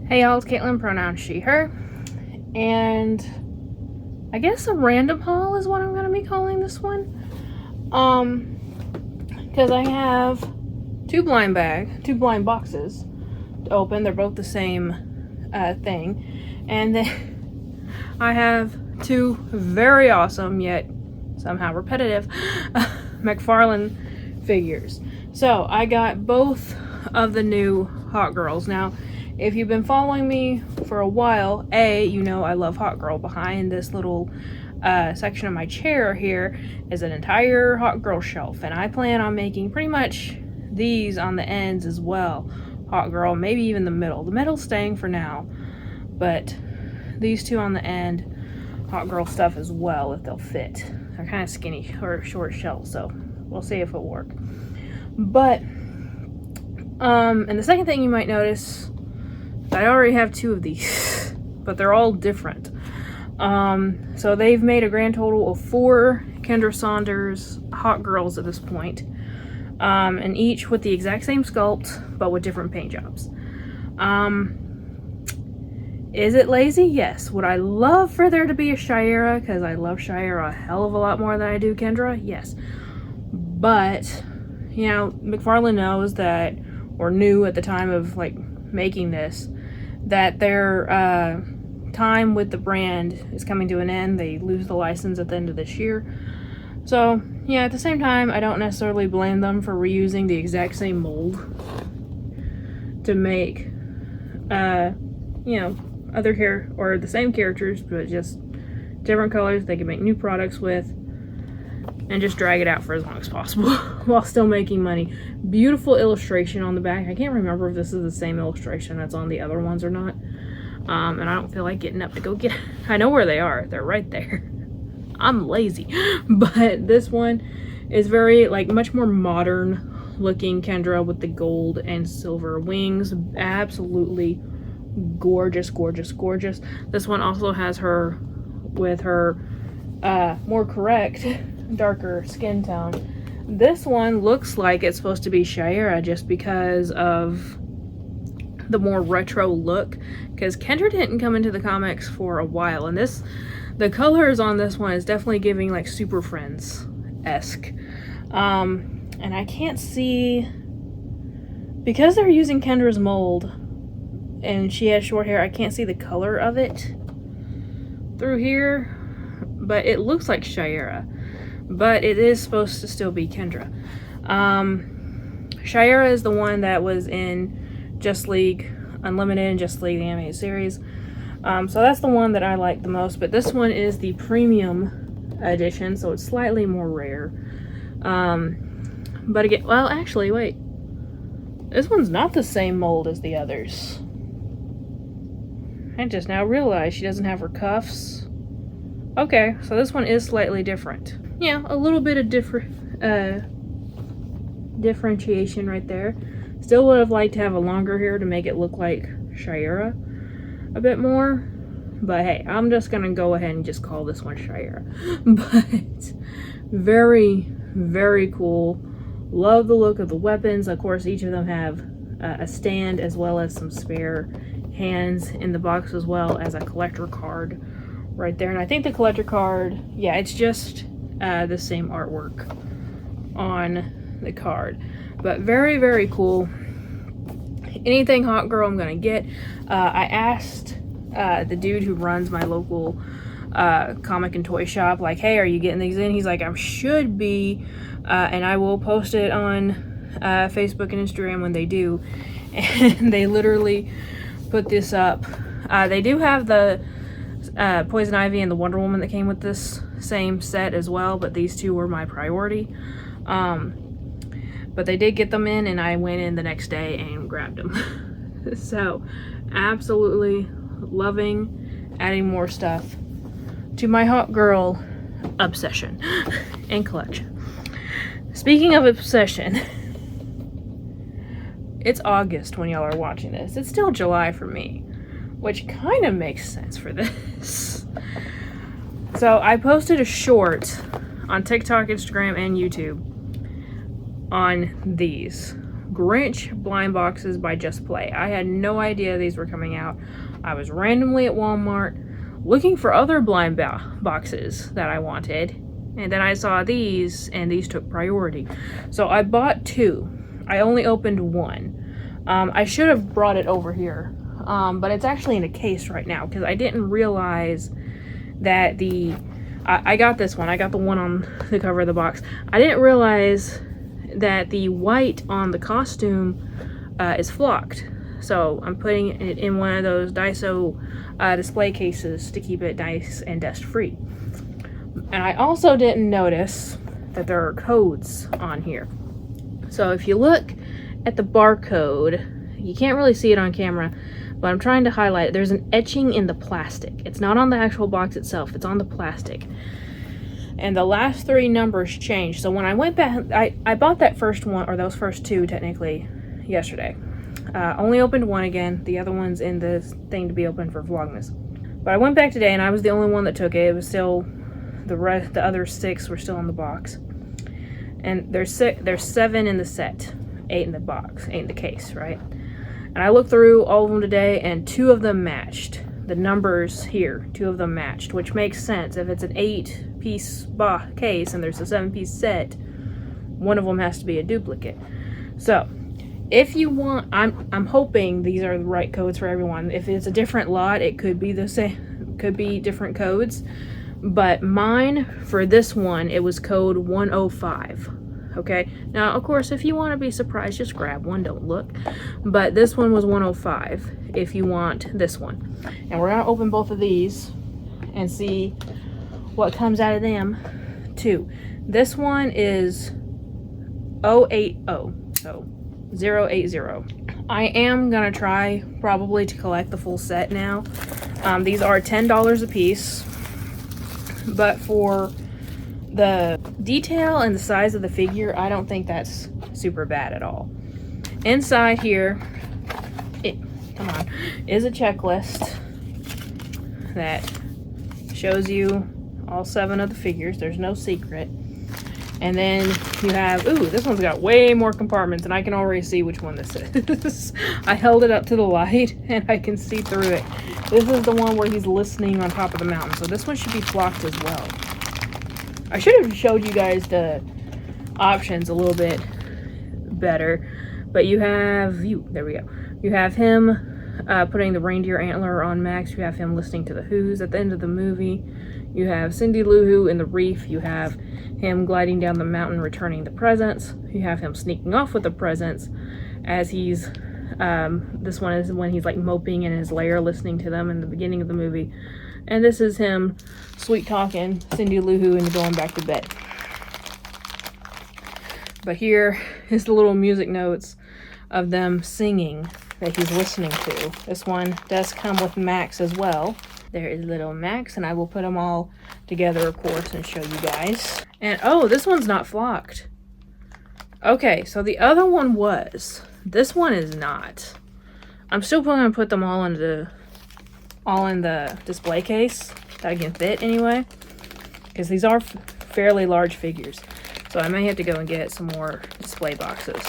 Hey y'all, it's Caitlin, pronouns she, her. And I guess a random haul is what I'm going to be calling this one. Because I have two blind boxes to open. They're both the same thing. And then I have two very awesome, yet somehow repetitive, McFarlane figures. So I got both of the new Hawkgirls. Now, if you've been following me for a while, you know I love Hawkgirl. Behind this little section of my chair here is an entire Hawkgirl shelf, and I plan on making pretty much these on the ends as well. Hawkgirl, maybe even the middle. The middle's staying for now, but these two on the end, Hawkgirl stuff as well if they'll fit. They're kind of skinny or short shelves, so we'll see if it'll work. But and the second thing you might notice, I already have two of these, but they're all different. So they've made a grand total of 4 Kendra Saunders Hawkgirls at this point, and each with the exact same sculpt, but with different paint jobs. Is it lazy? Yes. Would I love for there to be a Shayera, because I love Shayera a hell of a lot more than I do Kendra? Yes. But, you know, McFarlane knows that, or knew at the time of, like, making this, that their time with the brand is coming to an end. They lose the license at the end of this year. So, yeah, at the same time, I don't necessarily blame them for reusing the exact same mold to make, you know, other hair, or the same characters, but just different colors they can make new products with, and just drag it out for as long as possible while still making money. Beautiful illustration on the back. I can't remember if this is the same illustration that's on the other ones or not. And I don't feel like getting up to go get it. I know where they are. They're right there. I'm lazy. But this one is very, like, much more modern looking Kendra with the gold and silver wings. Absolutely gorgeous, gorgeous, gorgeous. This one also has her with her more correct darker skin tone. This one looks like it's supposed to be Shayera just because of the more retro look, because Kendra didn't come into the comics for a while, and the colors on this one is definitely giving like Super Friends-esque. And I can't see, because they're using Kendra's mold and she has short hair, I can't see the color of it through here, but it looks like Shayera. But it is supposed to still be Kendra. Shayera is the one that was in Just League Unlimited and Just League the Animated Series. So that's the one that I like the most. But this one is the premium edition, so it's slightly more rare. But again, well, actually, wait. This one's not the same mold as the others. I just now realized she doesn't have her cuffs. Okay, so this one is slightly different. Yeah, a little bit of differentiation right there. Still would have liked to have a longer hair to make it look like Shayera a bit more. But hey, I'm just going to go ahead and just call this one Shayera. But very, very cool. Love the look of the weapons. Of course, each of them have a stand as well as some spare hands in the box, as well as a collector card right there. And I think the collector card, yeah, it's just the same artwork on the card. But very, very cool. Anything Hawkgirl I'm gonna get. I asked the dude who runs my local comic and toy shop, like, hey, are you getting these in? He's like, I should be, and I will post it on Facebook and Instagram when they do. And they literally put this up. They do have the Poison Ivy and the Wonder Woman that came with this same set as well, but these two were my priority. But they did get them in, and I went in the next day and grabbed them. So absolutely loving adding more stuff to my Hawkgirl obsession and collection. Speaking of obsession, it's August when y'all are watching this. It's still July for me, which kind of makes sense for this. So I posted a short on TikTok, Instagram, and YouTube on these. Grinch blind boxes by Just Play. I had no idea these were coming out. I was randomly at Walmart looking for other blind boxes that I wanted, and then I saw these, and these took priority. So I bought 2. I only opened 1. I should have brought it over here, but it's actually in a case right now because I didn't realize that I got this one. I got the one on the cover of the box. I didn't realize that the white on the costume is flocked. So I'm putting it in one of those Daiso display cases to keep it nice and dust free. And I also didn't notice that there are codes on here. So if you look at the barcode, you can't really see it on camera, but I'm trying to highlight it. There's an etching in the plastic. It's not on the actual box itself, it's on the plastic. And the last 3 numbers changed. So when I went back, I bought that first one, or those first 2 technically, yesterday. Only opened 1 again. The other one's in this thing to be opened for Vlogmas. But I went back today and I was the only one that took it. It was still, the other 6 were still in the box. And there's 7 in the set, 8 in the box, 8 in the case, right? And I looked through all of them today and 2 of them matched. The numbers here, 2 of them matched, which makes sense. If it's an 8-piece case and there's a 7-piece set, one of them has to be a duplicate. So if you want, I'm hoping these are the right codes for everyone. If it's a different lot, it could be the same, could be different codes. But mine, for this one, it was code 105. Okay, now of course if you want to be surprised, just grab one, don't look. But this one was 105 if you want this one. And we're gonna open both of these and see what comes out of them too. This one is 080, so 080. I am gonna try probably to collect the full set now. These are $10 a piece, but for the detail and the size of the figure, I don't think that's super bad at all. Inside here, is a checklist that shows you all 7 of the figures. There's no secret. And then you have, ooh, this one's got way more compartments, and I can already see which one this is. I held it up to the light, and I can see through it. This is the one where he's listening on top of the mountain, so this one should be flocked as well. I should have showed you guys the options a little bit better, but you have, there we go. You have him putting the reindeer antler on Max. You have him listening to the Who's at the end of the movie. You have Cindy Lou Who in the reef. You have him gliding down the mountain returning the presents. You have him sneaking off with the presents as he's, this one is when he's like moping in his lair listening to them in the beginning of the movie. And this is him sweet talking Cindy Lou Who into going back to bed. But here is the little music notes of them singing that he's listening to. This one does come with Max as well. There is little Max, and I will put them all together, of course, and show you guys. And oh, this one's not flocked. Okay, so the other one was. This one is not. I'm still going to put them all in the display case that I can fit anyway, because these are fairly large figures. So I may have to go and get some more display boxes.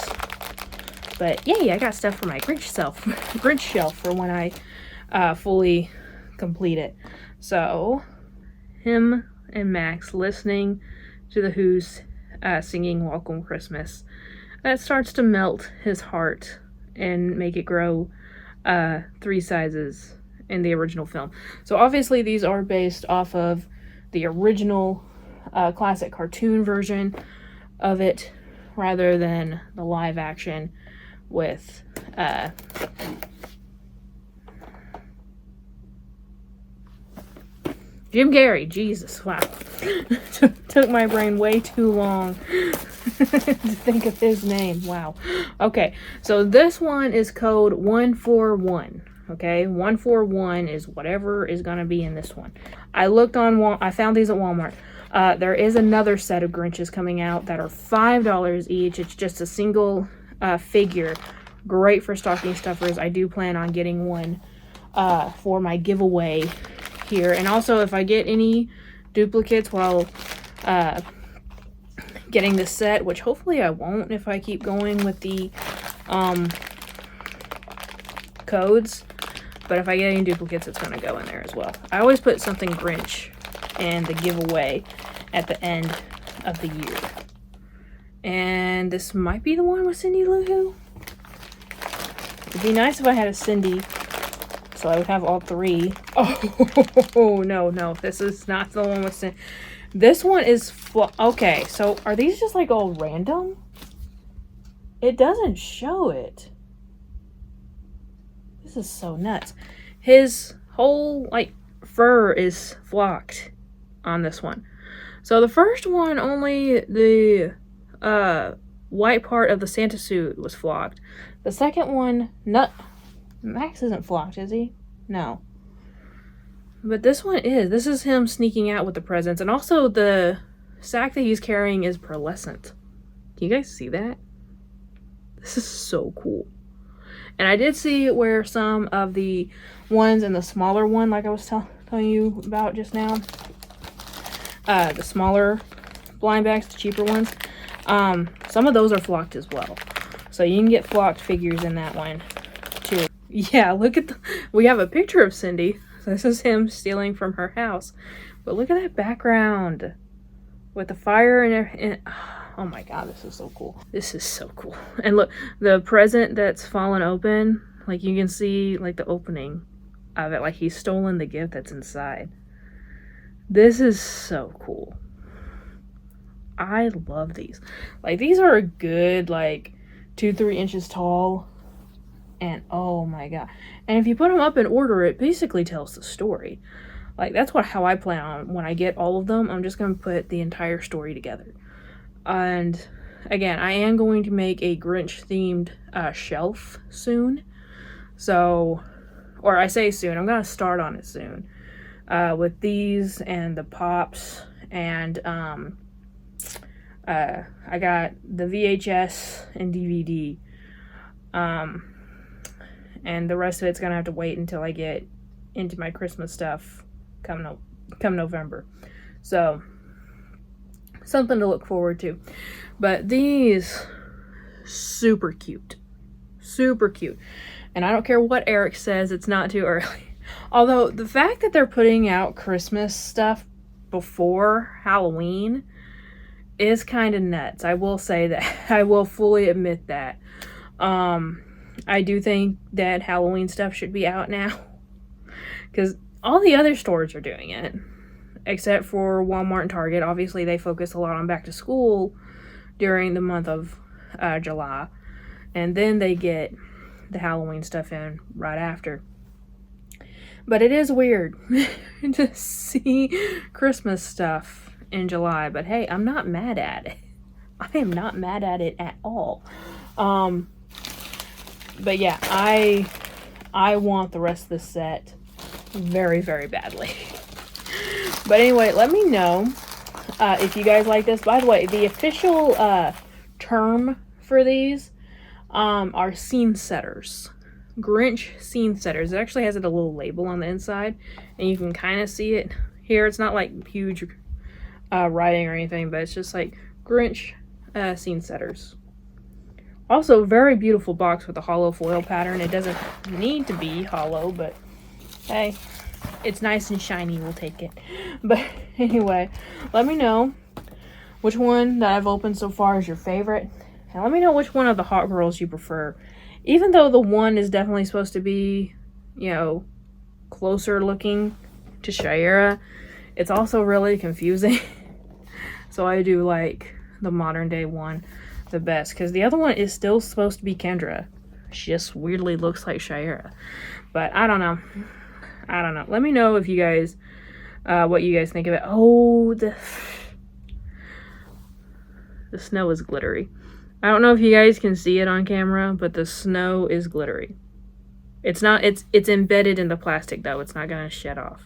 But yay, I got stuff for my Grinch shelf for when I fully complete it. So him and Max listening to the Who's singing Welcome Christmas. That starts to melt his heart and make it grow 3 sizes in the original film. So obviously these are based off of the original classic cartoon version of it rather than the live action with Jim Carrey. Jesus, wow. Took my brain way too long to think of his name. Wow. Okay, so this one is code 141. Okay, 141 is whatever is going to be in this one. I looked on I found these at Walmart. There is another set of Grinches coming out that are $5 each. It's just a single figure. Great for stocking stuffers. I do plan on getting one for my giveaway here. And also, if I get any duplicates while getting this set, which hopefully I won't if I keep going with the codes, but if I get any duplicates, it's gonna go in there as well. I always put something Grinch in the giveaway at the end of the year. And this might be the one with Cindy Lou Who. It'd be nice if I had a Cindy, so I would have all three. Oh, no, this is not the one with Cindy. This one is, okay, so are these just like all random? It doesn't show it. This is so nuts. His whole, like, fur is flocked on this one. So the first one, only the white part of the Santa suit was flocked. The second one, Max isn't flocked, is he? No. But this one is. This is him sneaking out with the presents. And also the sack that he's carrying is pearlescent. Can you guys see that? This is so cool. And I did see where some of the ones in the smaller one, like I was telling you about just now, the smaller blind bags, the cheaper ones, some of those are flocked as well. So you can get flocked figures in that one too. Yeah, look at we have a picture of Cindy. This is him stealing from her house. But look at that background with the fire and oh my god, this is so cool. This is so cool. And look, the present that's fallen open, like you can see like the opening of it, like he's stolen the gift that's inside. This is so cool. I love these. Like, these are a good like 2-3 inches tall, and oh my god. And if you put them up in order, it basically tells the story. Like, that's how I plan on when I get all of them. I'm just gonna put the entire story together. And again, I am going to make a Grinch themed shelf soon. So, or I say soon, I'm gonna start on it soon. With these and the pops, and I got the VHS and DVD. And the rest of it's gonna have to wait until I get into my Christmas stuff come November. So, something to look forward to. But these, super cute. Super cute. And I don't care what Eric says, it's not too early. Although, the fact that they're putting out Christmas stuff before Halloween is kind of nuts. I will say that. I will fully admit that. I do think that Halloween stuff should be out now. Because all the other stores are doing it. Except for Walmart and Target. Obviously, they focus a lot on back to school during the month of July. And then they get the Halloween stuff in right after. But it is weird to see Christmas stuff in July. But hey, I'm not mad at it. I am not mad at it at all. But yeah, I want the rest of the set very, very badly. But anyway, let me know if you guys like this. By the way, the official term for these are scene setters. Grinch scene setters. It actually has a little label on the inside, and you can kind of see it here. It's not like huge writing or anything, but it's just like Grinch scene setters. Also, very beautiful box with a hollow foil pattern. It doesn't need to be hollow, but hey, it's nice and shiny. We'll take it. But anyway, let me know which one that I've opened so far is your favorite. And let me know which one of the Hawkgirls you prefer. Even though the one is definitely supposed to be, you know, closer looking to Shayera, it's also really confusing. So I do like the modern day one the best, because the other one is still supposed to be Kendra. She just weirdly looks like Shayera. But I don't know. Let me know if you guys, what you guys think of it. Oh, the snow is glittery. I don't know if you guys can see it on camera, but the snow is glittery. It's not, it's embedded in the plastic though. It's not gonna shed off.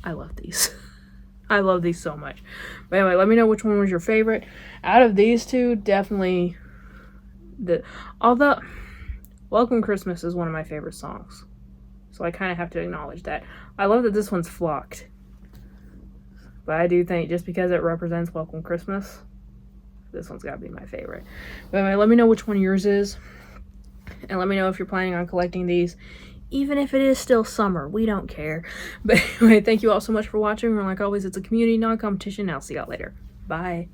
I love these. I love these so much. But anyway, let me know which one was your favorite. Out of these two, definitely although Welcome Christmas is one of my favorite songs. So I kind of have to acknowledge that. I love that this one's flocked. But I do think just because it represents Welcome Christmas, this one's got to be my favorite. But anyway, let me know which one yours is. And let me know if you're planning on collecting these. Even if it is still summer, we don't care. But anyway, thank you all so much for watching. And like always, it's a community, not a competition. I'll see y'all later. Bye.